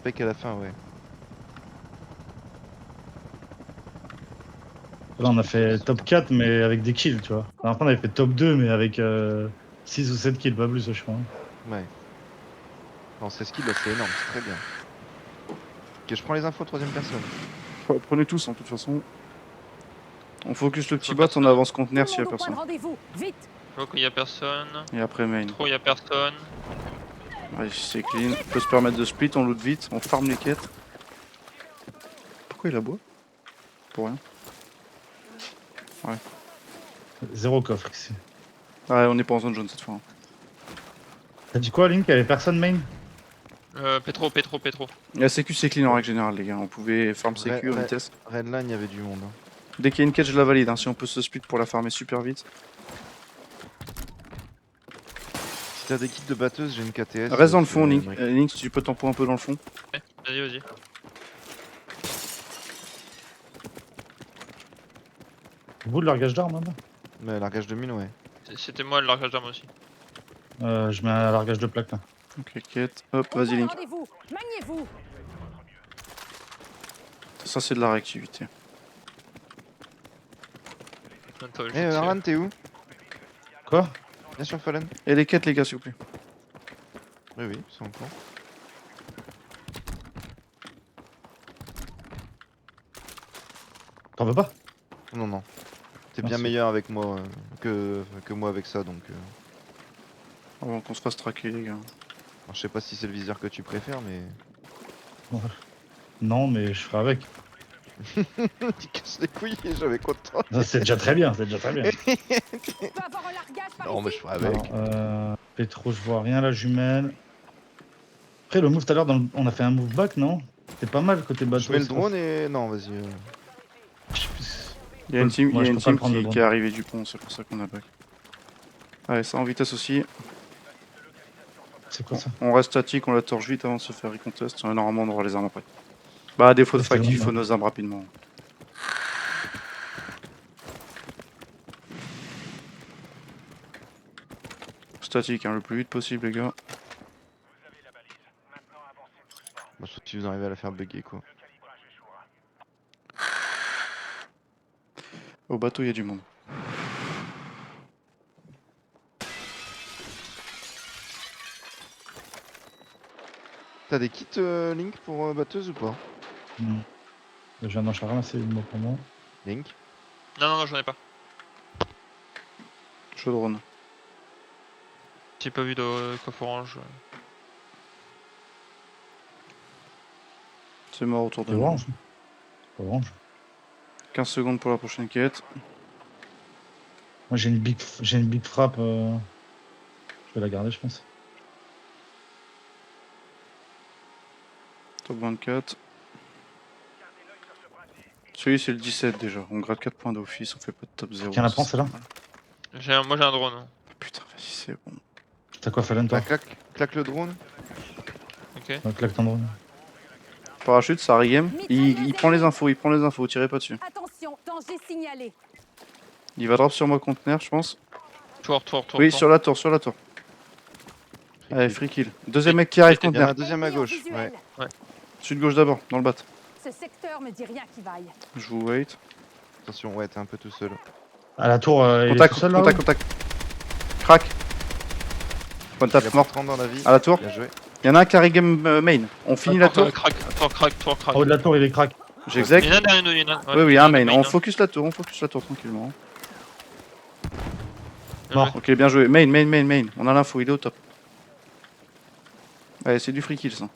Avec à la fin, ouais. Là, on a fait top 4, mais avec des kills, tu vois. La dernière fois, on avait fait top 2, mais avec 6 ou 7 kills, pas plus, je crois. Ouais. Non, 16 kills là, c'est énorme, c'est très bien. Ok, je prends les infos troisième personne. Prenez tous, en toute façon. On focus le petit Faut bot, on personne. avance Tout conteneur le s'il y a monde au point de personne. rendez-vous, vite. Je vois qu'il y a personne. Et après main. Trop, il y a personne. Ouais, c'est clean. On peut se permettre de split, on loot vite, on farm les quêtes. Pourquoi il aboie? Pour rien. Zéro coffre ici. Ouais, on n'est pas en zone jaune cette fois. T'as dit quoi, Link? Il y avait personne main? Pétro. La sécu c'est clean en règle générale les gars, on pouvait farm sécu en Ouais. vitesse. Redline, il y avait du monde. Hein. Dès qu'il y a une quête je la valide, hein. Si on peut se split pour la farmer super vite. Si t'as des kits de batteuse, j'ai une KTS. Reste dans le fond c'est- Link, Link si tu peux tempo un peu dans le fond. Ouais, vas-y. Vous de largage d'armes, là-bas? Mais largage de mine, ouais. C'était moi le largage d'armes aussi. Je mets un largage de plaque, là. Ok quête, hop Au point vas-y de Link. rendez-vous, maniez-vous. Ça c'est de la réactivité. Attends, je Eh, vais tirer. Arlan, t'es où? Quoi? Bien sur Fallen. Et les quêtes les gars s'il vous plaît. Oui, c'est en cours. T'en veux pas? Non. T'es bien Merci. meilleur avec moi que moi avec ça, donc... Avant qu'on se fasse traquer les gars. Alors, je sais pas si c'est le viseur que tu préfères, mais... Non, mais je ferai avec. Tu casses les couilles, j'avais content. Ça, c'est déjà très bien, c'est déjà très bien. Tu peux avoir un largage par Non, mais je ici. ferai avec. Alors, Pétro, je vois rien, la jumelle. Après, le move tout à l'heure, on a fait un move back, non? C'était pas mal côté bateau. Je mets le ça. drone et... Non, vas-y. Je sais plus. Il y a une team, Moi, il y a je une peux pas team le prendre, le qui drone. est arrivée du pont, c'est pour ça qu'on a back. Allez ça en vitesse aussi. C'est quoi ça? On reste statique, on la torche vite avant de se faire recontest. Normalement on aura les armes après. Bah à défaut de Ça, c'est fact, il long, faut hein. nos armes rapidement. Statique hein, le plus vite possible les gars. Bah, sauf si vous arrivez à la faire bugger, quoi. Au bateau il y a du monde. T'as des kits, Link, pour batteuse ou pas? Hmm. Je viens d'en ramasser une mot pour moi. Link? Non, j'en ai pas. Je drone. J'ai pas vu de coffre orange. C'est mort autour de C'est nous. orange. C'est orange. 15 secondes pour la prochaine quête. Moi, j'ai une big frappe. Je vais la garder, je pense. Top 24. Celui c'est le 17 déjà. On grade 4 points d'office, on fait pas de top 0. Tiens, la prends, celle-là. Moi j'ai un drone. Hein. Putain vas-y c'est bon. T'as quoi, Fallen, toi? Bah, claque le drone. Ok. Ouais, claque ton drone. Parachute, ça regame. Il prend les infos, tirez pas dessus. Attention, danger signalé. Il va drop sur moi conteneur, je pense. Tour. Oui, sur la tour. Allez, free kill. Deuxième mec qui arrive Il y Il y en a conteneur. un deuxième à Ennemi en gauche. visuel. Ouais. Sud gauche d'abord, dans le bat. Ce secteur me dit rien qui vaille. Je vous wait. Attention, ouais, t'es un peu tout seul. À la tour, il est Contact, tout seul, là-haut. contact. Crac. One Il a tap, mort. 30 dans la vie. À la tour. Bien joué. Il y en a un carry game main. On finit la tour. Crac. Tour. En haut de la tour, il est crack. J'exec. Il y en a derrière nous, il y en a. Oui, un main. hein. On focus la tour tranquillement. Mort. Ok, bien joué. Main. On a l'info, il est au top. Allez, c'est du free kill ça.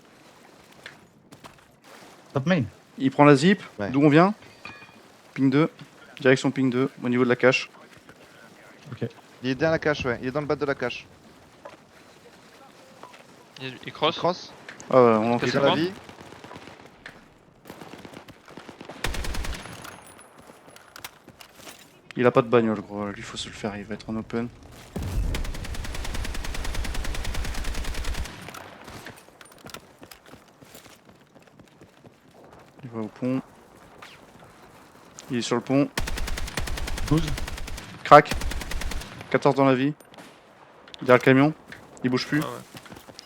Top main. Il prend la zip. Ouais. D'où on vient? Ping 2. Direction ping 2, au niveau de la cache. Il est derrière la cache, ouais. Il est dans le bas de la cache. Il cross. Cross. Ah ouais, on Il est enquête. C'est dans la bon. vie. Il a pas de bagnole, gros. Lui, faut se le faire. Il va être en open. Il va au pont. Il est sur le pont. 12. Crac. 14 dans la vie. Derrière le camion. Il bouge plus. Ah ouais.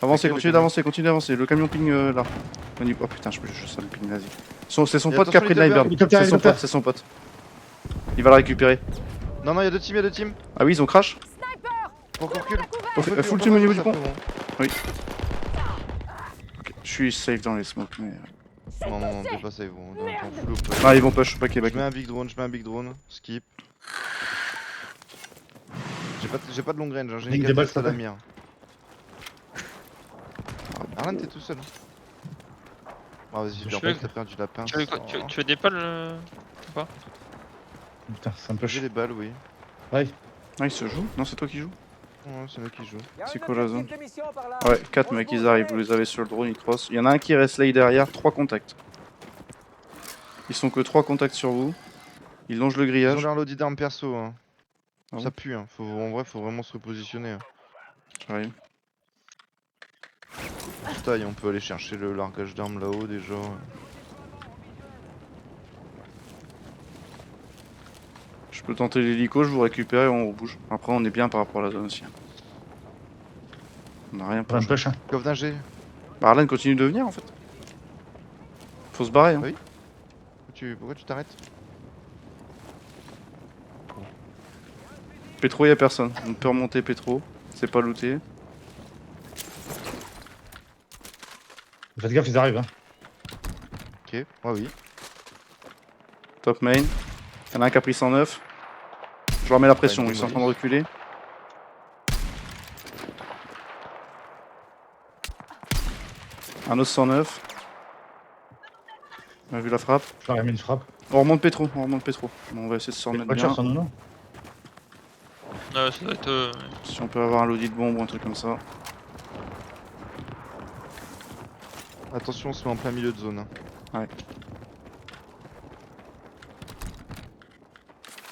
Avancez, Ok, le continuez camion. d'avancer, continuez d'avancer. Le camion ping là. Oh putain, ça me ping, vas-y. C'est son Et pote qui a attention, pris de les l'iceberg. hélicoptères, C'est son hélicoptères. pote, c'est son pote. Il va la récupérer. Non, non, il y a deux teams, il y a deux teams. Ah oui, ils ont crash. Sniper! Faut qu'on recule. Full team au niveau du pont. Je suis safe dans les smokes, mais. Non, non, non, t'es pas safe, gros. T'en fous le peu. Ah, ils vont push, ok, Je back. mets un big drone, skip. J'ai pas de long range, hein. J'ai Ligne une des balles, carte à ça la va. mire. Arlan, t'es tout seul. Ah, vas-y, Je j'ai fais- t'as perdu la pince. Tu veux, tu veux des balles Putain, c'est un peu J'ai chaud. les balles, oui. Ouais. Ah, il se joue? Non, c'est toi qui joues? Ouais, c'est moi qui joue. C'est quoi la zone? Ouais, 4 mecs, ils arrivent, vous les avez sur le drone, ils crossent. Il y en a un qui reste là derrière, 3 contacts. Ils sont que 3 contacts sur vous. Ils longent le Ils ont grillage. leur loadie d'armes perso, hein. Ah Ça bon pue, hein. En vrai, faut vraiment se repositionner. Hein. J'arrive. Taille, on peut aller chercher le largage d'armes là-haut déjà. Je peux tenter l'hélico, je vous récupère et on rebouge. Après, on est bien par rapport à la zone aussi. On a rien On pour va me jouer. push, hein. Coffre d'un G. Bah, Arlen continue de venir en fait. Faut se barrer. Hein. Oui. Pourquoi tu t'arrêtes? Pétro, y'a personne. On peut remonter Pétro. C'est pas looté. Faites gaffe, ils arrivent. Hein. Ok, ouais, oui. Top main. Y'en a un qui a pris 109. Je leur mets la pression, une ils sont en train de démolish. reculer. Un autre 109. On a vu la frappe. Je leur ai mis une frappe. On remonte Pétro, on remonte Pétro. Bon, on va essayer de se Il y a une remettre voiture bien. sur nous, non? Ça doit être. Si on peut avoir un lodi de bombe ou un truc comme ça. Attention, on se met en plein milieu de zone. Hein.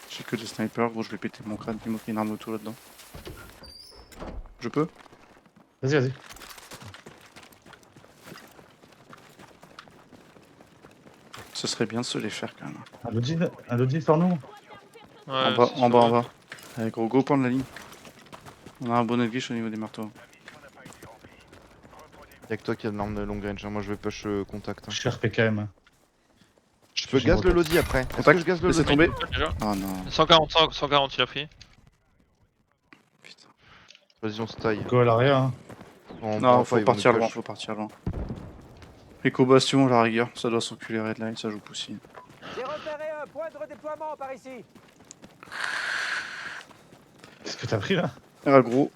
J'ai que des snipers, gros, je vais péter mon crâne, dis-moi qu'il y a une arme auto là-dedans. Je peux? Vas-y, vas-y. Ce serait bien de se les faire quand même. Un Lodi sur nous. Ouais, En bas, c'est en bas, sûr. en bas. Allez, gros, go, point de la ligne. On a un bonnet de guiche au niveau des marteaux. Y'a que toi qui a de l'arme de long range. Hein. Moi, je vais push contact. Hein. Je suis RPKM. Hein. Je peux J'ai gaz une le roquette. lodi après. Est-ce que Contact, je gaz le laissez lodi? tomber. Déjà. Oh non, 140 il a pris. putain. Vas-y, on se taille. Go à l'arrière. Hein. On Non, prend faut pas, ils vont partir nous loin, push. faut partir loin. Éco Bastion, la rigueur, ça doit s'enculer Redline, ça joue poussine. J'ai repéré un point de redéploiement par ici. Qu'est-ce que t'as pris là? Ah, gros.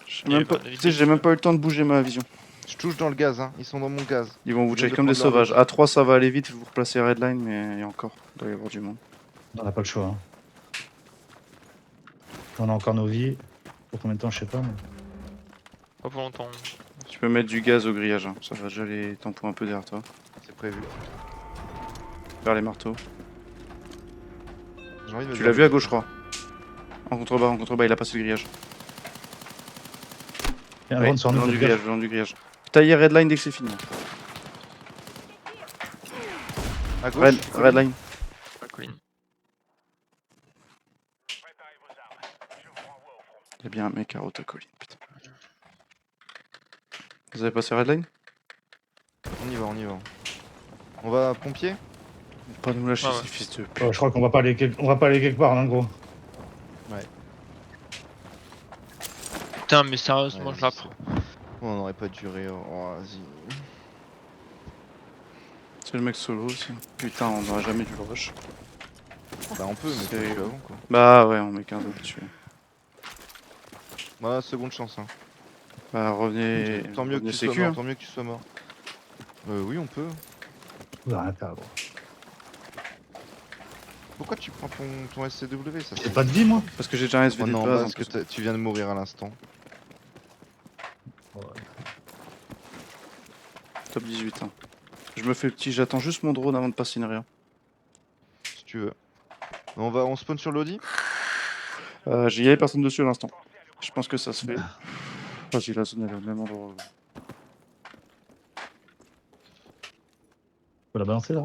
J'ai même pas, tu sais, j'ai même pas eu le temps de bouger ma vision. Je touche dans le gaz, hein. Ils sont dans mon gaz. Ils vont vous Ils viennent check de comme des prendre leur sauvages. À 3, ça va aller vite, vous replacez Redline, mais il y a encore, il doit y avoir du monde. On n'a pas le choix. Hein. On a encore nos vies. Pour combien de temps, je sais pas. Mais... Pas pour longtemps. Tu peux mettre du gaz au grillage, hein. Ça va déjà les tampons un peu derrière toi. C'est prévu. Vers les marteaux. J'ai envie de me Tu dire- l'as vu à gauche, je crois. En contrebas, il a passé le grillage. Il y a un Ouais, drone sur le nous. long du faites gaffe. grillage, le long du grillage. Taillez Redline dès que c'est fini. À gauche. Redline. Pas clean. Il y a bien un mec à haute colline, putain. Vous avez passé Redline? On y va, on y va. On va pompier? Pas nous lâcher Ah ouais. ces fils de pute. Ouais, je crois qu'on va pas aller on va pas aller quelque part, hein, gros. Putain, mais sérieusement, Ouais, je la c'est- prends. On n'aurait pas duré. Oh, vas-y. C'est le mec solo aussi. Putain, on n'aurait jamais dû le rush. Bah, on peut, mais C'est- c'est avant quoi. Bah ouais, on met 15 autres dessus. Bah, seconde chance. Hein. Bah revenez. Tant mieux que revenez tu sois sécu, mort, hein. tant mieux que tu sois mort. Oui, on peut. On va rien faire, gros. Pourquoi tu prends ton SCW ça J'ai pas de vie, moi. Parce que j'ai déjà un Oh SVD non, de base. parce en que plus. tu viens de mourir à l'instant. Top 18. Hein. Je me fais petit, j'attends juste mon drone avant de passer une rien. Si tu veux. On spawn sur l'audi? J'y avais personne dessus à l'instant. Je pense que ça se fait. Vas-y, la zone elle est au même endroit. Faut la balancer là.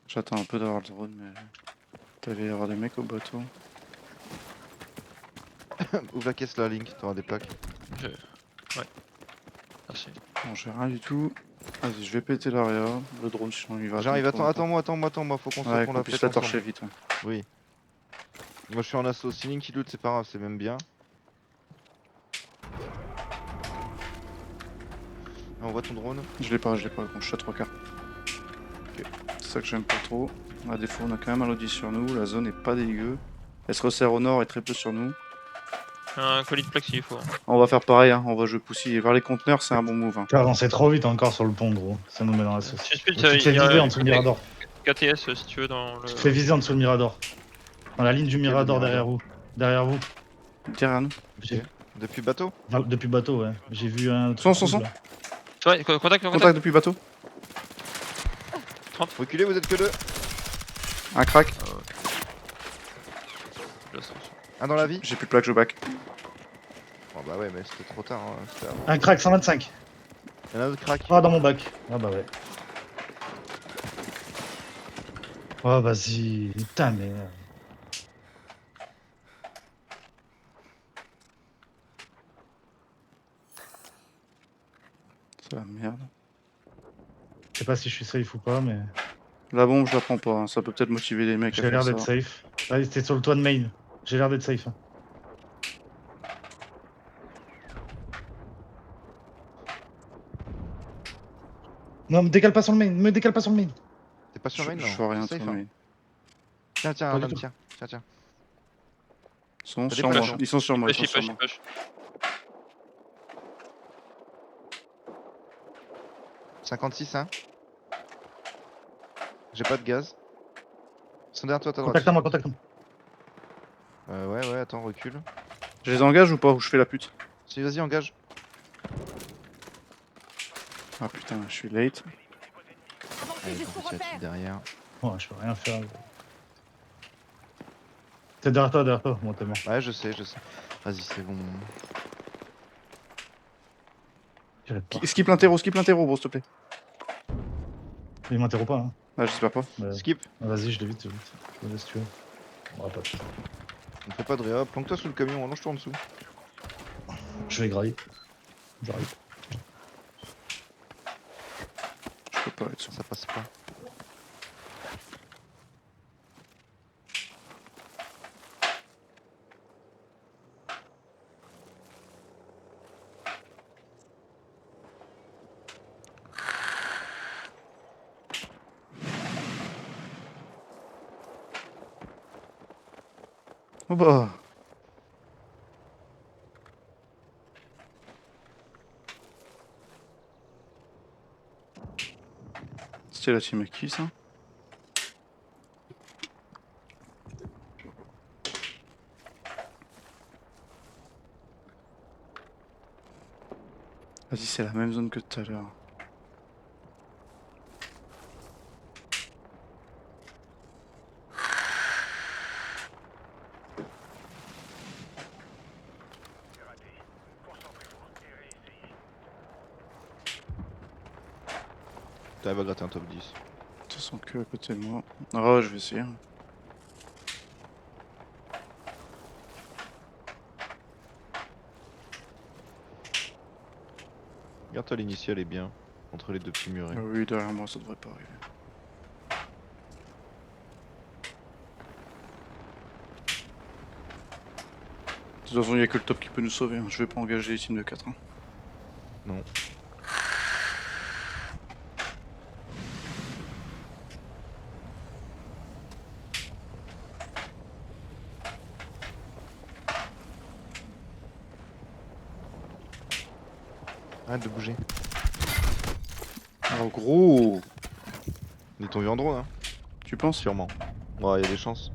J'attends un peu d'avoir le drone, mais. T'avais y avoir des mecs au bateau. Ouvre la caisse là, Link, t'auras des plaques. Ouais. Merci. Bon, j'ai rien du tout. Vas-y, je vais péter l'area. Le drone, sinon il va. J'arrive, attendre attends-moi, faut qu'on Ouais, se qu'on puisse la torcher vite. Ouais. Oui. Moi je suis en assaut, si Link il loot c'est pas grave, c'est même bien. Ah, on voit ton drone. Je l'ai pas, bon, je suis à 3 quarts. Ok. C'est ça que j'aime pas trop. À défaut, on a quand même un Lodi sur nous, la zone est pas dégueu. Elle se resserre au nord et très peu sur nous. Un colis de plaque s'il faut. On va faire pareil, hein. On va jouer poussi. Et vers les conteneurs, c'est un bon move. Hein. Tu as avancé trop vite encore sur le pont, gros. Ça nous met dans la sauce. Suspect, Tu te fais il y a viser en dessous le mirador. KTS si tu veux dans le. Tu te fais viser en dessous le mirador. Dans la ligne du mirador derrière vous. Derrière vous. Derrière nous. J'ai- Depuis le bateau. Depuis le bateau, ouais. J'ai vu un. Son. là. Ouais, contact. Contact depuis bateau. Reculez, vous êtes que deux. Un crack. Un dans la vie. J'ai plus de plaque, je back. Oh bah ouais, mais c'était trop tard. Hein. C'était avant. Un crack 125. Il y en a un autre crack. Ah, dans mon bac. Ah bah ouais. Oh, vas-y. Putain, merde. C'est la merde. Je sais pas si je suis safe ou pas, mais. La bombe, je la prends pas. Hein. Ça peut peut-être motiver les mecs à J'ai faire l'air ça. d'être safe. Ah, c'était sur le toit de main. J'ai l'air d'être safe. Non, me décale pas sur le main. Me décale pas sur le main. T'es pas sur main, non? Je vois rien Safe, sur hein. main. Tiens, Pas Arlan, du tout. tiens. Ils sont T'as sur des moi. flashs, Ils sont sur moi. Ils sont Push, sur push, moi. push. 56, hein. J'ai pas de gaz. Ils sont derrière toi, à ta droite. Contacte-moi, contacte-moi. Ouais, attends, recule. Je les engage ou pas? Ou je fais la pute? Si, vas-y, engage. Ah putain, je suis late. Avancez Allez, jusqu'au on repère. derrière. Ouais, je peux rien faire. C'est derrière toi, moi t'es mort. Ouais, je sais. Vas-y, c'est bon. J'irai pas. Skip l'interro, bro, s'il te plaît. Il m'interrompt pas, hein. Ah, j'espère pas. Ouais. Skip. Vas-y, je l'évite, Je le laisse tuer. On va pas tuer. On fait pas de réa. Planque-toi sous le camion, allonge-toi en dessous. Je vais grailler. J'arrive. Je peux pas être sûr. Ça passe pas. Oh bah. C'était la team à qui ça? Vas-y, c'est la même zone que tout à l'heure. T'arrives à gratter un top 10. De toute façon, que à côté de moi. Ah ouais, je vais essayer. Regarde-toi, l'initiale est bien. Entre les deux petits murets. Ah oui, derrière moi, ça devrait pas arriver. De toute façon, il n'y a que le top qui peut nous sauver. Hein. Je vais pas engager les teams de 4. Hein. Non. Arrête de bouger. Oh gros! Ils t'ont vu en drone, hein. Tu penses? Sûrement. Ouais, y a des chances.